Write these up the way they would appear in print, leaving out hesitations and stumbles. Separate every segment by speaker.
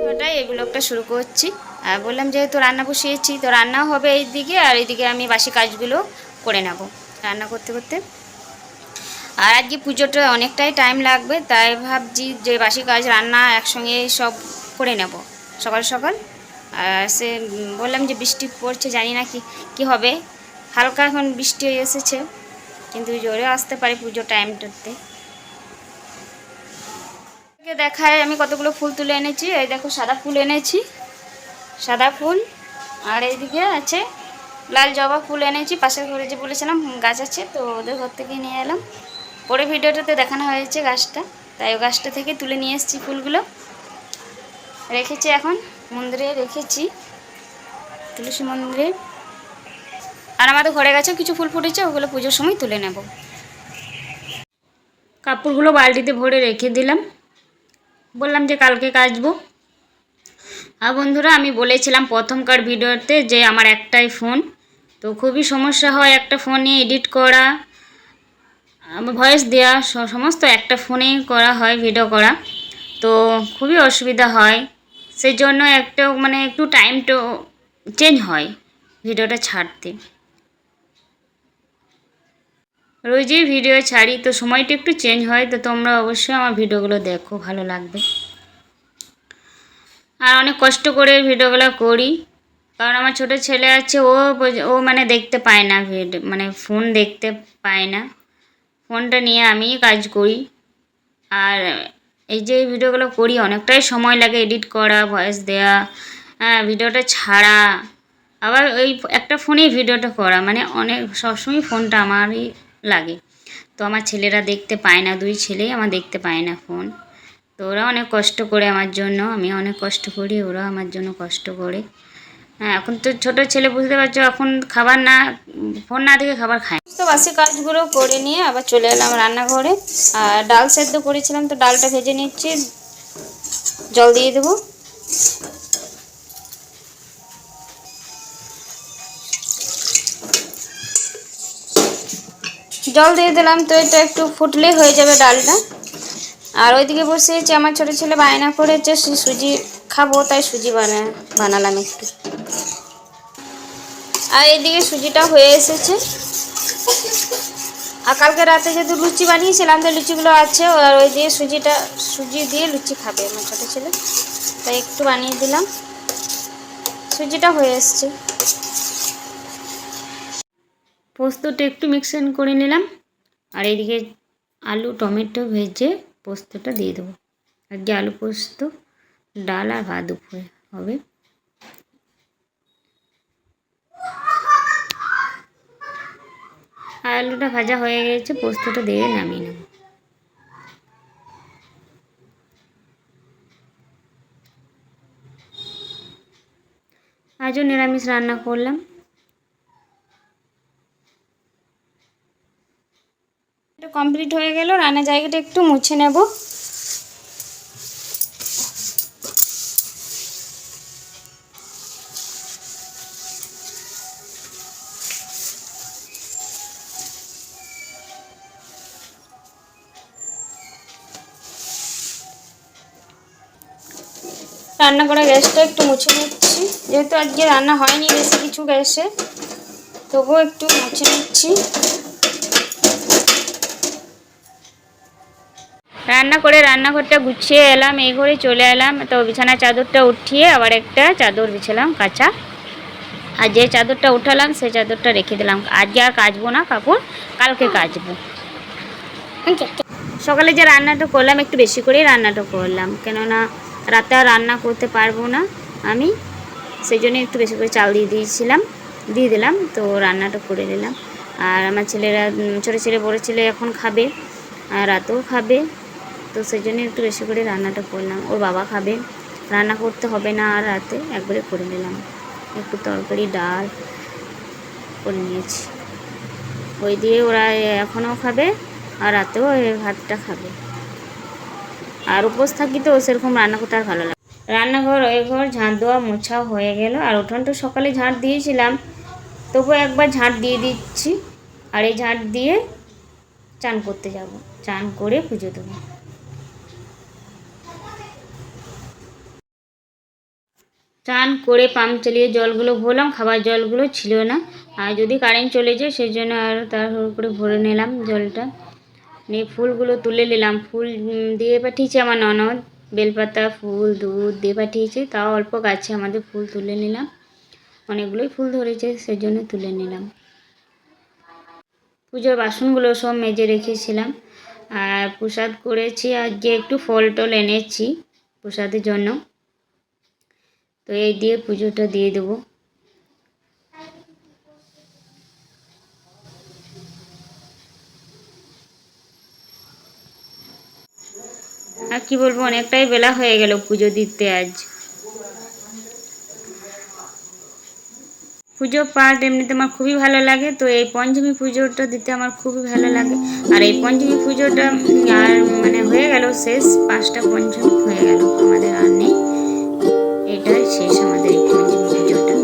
Speaker 1: ছটায় এই ব্লগটা শুরু করছি। আর বললাম যেহেতু রান্না বসিয়েছি, তো রান্নাও হবে এইদিকে, আর এইদিকে আমি বাসি কাজগুলো করে নেব রান্না করতে করতে। আর আজকে পুজোটা অনেকটাই টাইম লাগবে, তাই ভাবছি যে বাসি কাজ রান্না একসঙ্গে সব করে নেব সকাল সকাল। আর সে বললাম যে বৃষ্টি পড়ছে, জানি না কি হবে। হালকা এখন বৃষ্টি এসেছে, কিন্তু জোরে আসতে পারে পুজো টাইমটাতে। দেখায় আমি কতগুলো ফুল তুলে এনেছি। এই দেখো সাদা ফুল এনেছি, সাদা ফুল। আর এইদিকে আছে লাল জবা ফুল এনেছি। পাশের ঘরে যে বলেছিলাম গাছ আছে, তো ওদের ঘর থেকে নিয়ে এলাম। পরে ভিডিওটাতে দেখানো হয়েছে গাছটা, তাই ওই গাছটা থেকে তুলে নিয়ে এসেছি ফুলগুলো। রেখেছি এখন মন্দিরে, রেখেছি তুলসী মন্দিরে। আর আমাদের ঘরে গাছেও কিছু ফুল ফুটেছে, ওগুলো পুজোর সময় তুলে নেব। কাপড়গুলো বালতিতে ভরে রেখে দিলাম, বললাম যে কালকে কাচবো। আর বন্ধুরা, আমি বলেছিলাম প্রথমকার ভিডিওতে যে আমার একটাই ফোন, তো খুবই সমস্যা হয় একটা ফোনে এডিট করা, ভয়েস দেওয়া, সমস্ত একটা ফোনেই করা হয় ভিডিও করা, তো খুবই অসুবিধা হয়। সেই জন্য একটু টাইমটা চেঞ্জ হয় ভিডিওটা ছাড়তে। রোজই ভিডিও ছাড়ি, তো সময়টা একটু চেঞ্জ হয়। তো তোমরা অবশ্যই আমার ভিডিওগুলো দেখো, ভালো লাগবে। আর অনেক কষ্ট করে ভিডিওগুলো করি, কারণ আমার ছোটো ছেলে আছে, ও মানে দেখতে পায় না ভিডিও, মানে ফোন দেখতে পায় না। ফোনটা নিয়ে আমি কাজ করি। আর এই যে ভিডিওগুলো করি অনেকটাই সময় লাগে এডিট করা, ভয়েস দেওয়া, ভিডিওটা ছাড়া, আবার ওই একটা ফোনেই ভিডিওটা করা, মানে অনেক সবসময় ফোনটা আমারই লাগে। তো আমার ছেলেরা দেখতে পায় না, দুই ছেলেই আমার দেখতে পায় না ফোন। তো ওরা অনেক কষ্ট করে আমার জন্য, আমি অনেক কষ্ট করি, ওরা আমার জন্য কষ্ট করে। হ্যাঁ, এখন তো ছোটো ছেলে, বুঝতে পারছো, এখন খাবার না, ফোন না দেখে খাবার খায়। তো বাসি কাজগুলো করে নিয়ে আবার চলে এলাম রান্নাঘরে। আর ডাল সেদ্ধ করেছিলাম, তো ডালটা ভেজে নিচ্ছি, জল দিয়ে দেবো। জল দিয়ে দিলাম, তো এটা একটু ফুটলেই হয়ে যাবে ডালটা। আর ওইদিকে বসেছি, আমার ছোটো ছেলে বায়না করেছে সুজি খাবো, তাই সুজি বানালাম একটু। আর এইদিকে সুজিটা হয়ে এসেছে। আর কালকে রাতে যেহেতু লুচি বানিয়েছিলাম, তো লুচিগুলো আছে, আর ওই দিয়ে সুজি দিয়ে লুচি খাবে আমার ছোটো ছেলে, তাই একটু বানিয়ে দিলাম। সুজিটা হয়ে এসছে। পোস্তটা একটু মিক্সড করে নিলাম, আর এইদিকে আলু টমেটো ভেজে পোস্তটা দিয়ে দেবো। আজকে আলু পোস্ত, ডাল আর ভাত দুপুরে হবে। আর আলুটা ভাজা হয়ে গেছে, পোস্তটা দিয়ে নামিয়ে নেব। আজও নিরামিষ রান্না করলাম। এটা কমপ্লিট হয়ে গেল, রান্নার জায়গাটা একটু মুছে নেব। রান্না করা গ্যাসটা একটু মুছে নিচ্ছি, যেহেতু আজকে রান্না হয়নি বেশি কিছু গ্যাসে, তবুও একটু মুছে নিচ্ছি। রান্না করে রান্নাঘরটা গুছিয়ে এলাম, এই ঘরে চলে এলাম। তো বিছানার চাদরটা উঠিয়ে আবার একটা চাদর বিছালাম কাঁচা। আর যে চাদরটা উঠালাম সেই চাদরটা রেখে দিলাম, আজকে আর কাচবো না কাপড়, কালকে কাচবো। সকালে যে রান্নাটা করলাম, একটু বেশি করেই রান্নাটা করলাম, কেননা রাতে আর রান্না করতে পারবো না আমি, সেই জন্য একটু বেশি করে চাল দিয়ে দিলাম, তো রান্নাটা করে নিলাম। আর আমার ছেলেরা, ছোটো ছেলে বড়ো ছেলে এখন খাবে, আর রাতেও খাবে, তো সেই জন্য একটু বেশি করে রান্নাটা করলাম। ওর বাবা খাবে, রান্না করতে হবে না, আর রাতে একবারে করে নিলাম। একটু তরকারি ডাল করে নিয়েছি, ওই দিয়ে ওরা এখনও খাবে, আর রাতেও ভাতটা খাবে। আর উপোস থাকি তো সেরকম রান্না করতে আর ভালো লাগে। রান্নাঘর ওই ঘর ঝাঁট দেওয়া মোছা হয়ে গেল। আর উঠোনটা সকালে ঝাঁট দিয়েছিলাম, তবু একবার ঝাঁট দিয়ে দিচ্ছি। আর এই ঝাঁট দিয়ে চান করতে যাব, চান করে পুজো দেবো। চান করে পাম্প চালিয়ে জলগুলো ভরলাম, খাবার জলগুলো ছিল না, আর যদি কারেন্ট চলে যায় সেই জন্য আর তাড়াহুড়ো করে ভরে নিলাম জলটা। নিয়ে ফুলগুলো তুলে নিলাম। ফুল দিয়ে পাঠিয়েছে আমার ননদ, বেলপাতা ফুল দুধ দিয়ে পাঠিয়েছে, তাও অল্প গাছে আমাদের ফুল তুলে নিলাম। অনেকগুলোই ফুল ধরেছে সেজন্য তুলে নিলাম। পুজোর বাসনগুলো সব মেজে রেখেছিলাম। আর প্রসাদ করেছি, আজকে একটু ফল টল এনেছি প্রসাদের জন্য, তো এই দিয়ে পুজোটা দিয়ে দেবো। আর কি বলবো, অনেকটাই বেলা হয়ে গেল পুজো দিতে। আজ পুজো পাঠ এমনিতে আমার খুবই ভালো লাগে, তো এই পঞ্চমী পুজোটা দিতে আমার খুবই ভালো লাগে। আর এই পঞ্চমী পুজোটা আর মানে হয়ে গেল শেষ, 5টা পঞ্চমী হয়ে গেল, আমাদের আর নেই, এটাই শেষ আমাদের এই পঞ্চমী পুজোটা।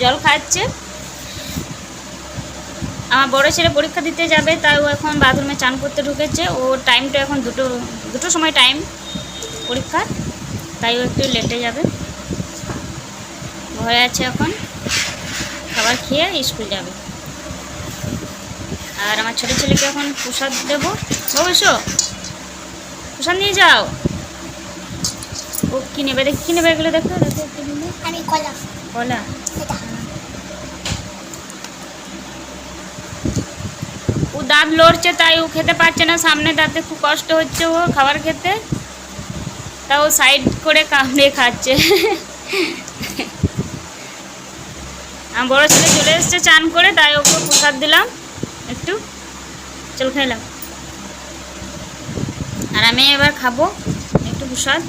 Speaker 1: জল খাচ্ছে। আমার বড় ছেলে পরীক্ষা দিতে যাবে, তাই ও এখন বাথরুমে চান করতে ঢুকেছে। ওর টাইমটা এখন দুটো সময় টাইম পরীক্ষার, তাই ও একটু লেটে যাবে। ঘরে আছে এখন, খাবার খেয়ে স্কুল যাবে। আর আমার ছোটো ছেলেকে এখন প্রসাদ দেবো। অবশ্য প্রসাদ নিয়ে যাও। ও কী নেবে দেখ, কী নেবে এগুলো দেখো দেখো,
Speaker 2: আমি কলা
Speaker 1: কলা। ও দাঁত লড়ছে, তাই ও খেতে পারছে না, সামনে দাঁতে খুব কষ্ট হচ্ছে ও খাবার খেতে, তা ও সাইড করে কামড়ে খাচ্ছে। আমার বড়ো ছেলে চলে এসছে চান করে, তাই ওকে প্রসাদ দিলাম একটু, চল খেলাম। আর আমি এবার খাবো একটু প্রসাদ।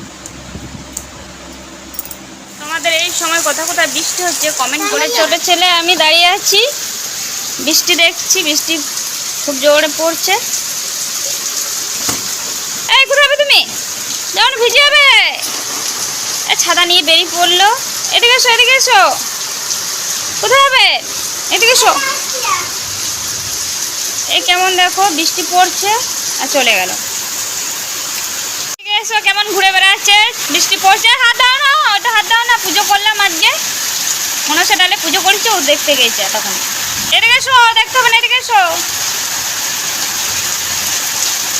Speaker 1: তোমাদের এই সময় কোথায় কোথায় বৃষ্টি হচ্ছে কমেন্ট করে। ছোটো ছেলে আমি দাঁড়িয়ে আছি, বৃষ্টি দেখছি, বৃষ্টি খুব জোরে পড়ছে। এই কোথায় হবে তুমি? যেমন ভিজে যাবে। ছাতা নিয়ে বেরিয়ে পড়লো। এদিকে এসো, এদিকে এসো। কোথায় হবে? এদিকে এসো। এই কেমন দেখো বৃষ্টি পড়ছে আর চলে গেল। এদিকে এসো, কেমন ঘুরে বেড়াচ্ছে, বৃষ্টি পড়ছে। হাত দাও না, ওটা হাত দাও না। পুজো করলাম আজকে, মনসা ডালে পুজো করেছে, ও দেখতে গেছে তখন। এদিকে এসো, দেখতে হবে না, এদিকে এসো,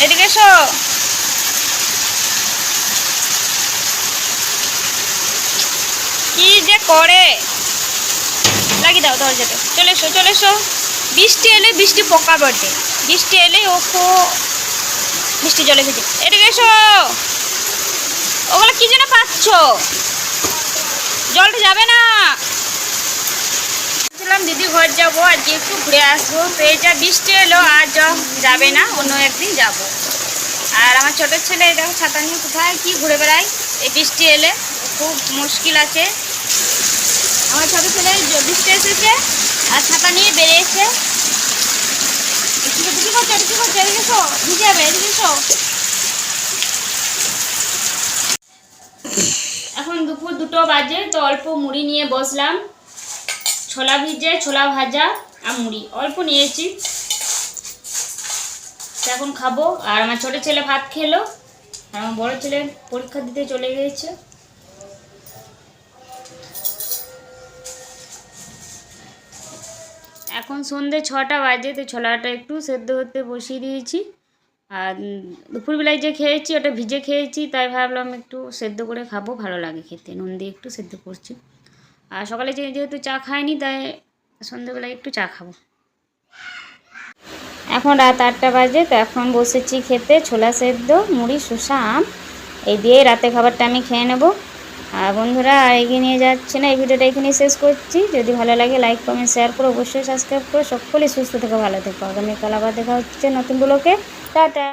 Speaker 1: এদিকে এসো। কি যে করে, লাগিয়ে দাও দরজাটা। চলে এসো, চলে এসো। বৃষ্টি এলে বৃষ্টি পোকা বটে, বৃষ্টি এলে ওকে বৃষ্টি জলে ভেজে। এদিকে এসো। ওগুলো কি যেন পাচ্ছ, জলটা যাবে না। বলছিলাম দিদি ঘর যাবো, আজকে একটু ঘুরে আসবো, তো এই যা বৃষ্টি এলো আর যাবে না, অন্য একদিন যাব। আর আমার ছোটো ছেলে দেখো ছাতা নিয়ে কোথায় কি ঘুরে বেড়ায়, এই বৃষ্টি এলে খুব মুশকিল আছে। আমার ছোটো ছেলে বৃষ্টি এসেছে আর ছাতা নিয়ে বেরিয়েছে। কী করছে, কী করছে? এদিকে এসো, ভিজে যাবে, এদিকে এসো। এখন দুপুর 2টো বাজে, তো অল্প মুড়ি নিয়ে বসলাম। ছোলা ভিজে, ছোলা ভাজা আর মুড়ি অল্প নিয়েছি, এখন খাবো। আর আমার ছোটো ছেলে ভাত খেলো, আর আমার বড়ো ছেলে পরীক্ষা দিতে চলে গিয়েছে। এখন সন্ধ্যে 6টা বাজে, তো ছোলাটা একটু সেদ্ধ হতে বসিয়ে দিয়েছি। আর দুপুরবেলায় যে খেয়েছি ওটা ভিজে খেয়েছি, তাই ভাবলাম একটু সেদ্ধ করে খাবো, ভালো লাগে খেতে, নুন দিয়ে একটু সেদ্ধ করছি। আর সকালে যেহেতু চা খাইনি, তাই সন্ধ্যেবেলায় একটু চা খাবো। এখন রাত 8টা বাজে, তো এখন বসেছি খেতে ছোলা সেদ্ধ, মুড়ি, শসা, আম, এই দিয়ে রাতে খাবারটা আমি খেয়ে নেব। আর বন্ধুরা আর এগিয়ে নিয়ে যাচ্ছে না, এই ভিডিওটা এখানেই শেষ করছি। যদি ভালো লাগে লাইক কমেন্ট শেয়ার করো, অবশ্যই সাবস্ক্রাইব করো। সকলেই সুস্থ থেকো, ভালো থেকো। আগামীকাল আবার দেখা হচ্ছে নতুন ব্লগে। টাটা।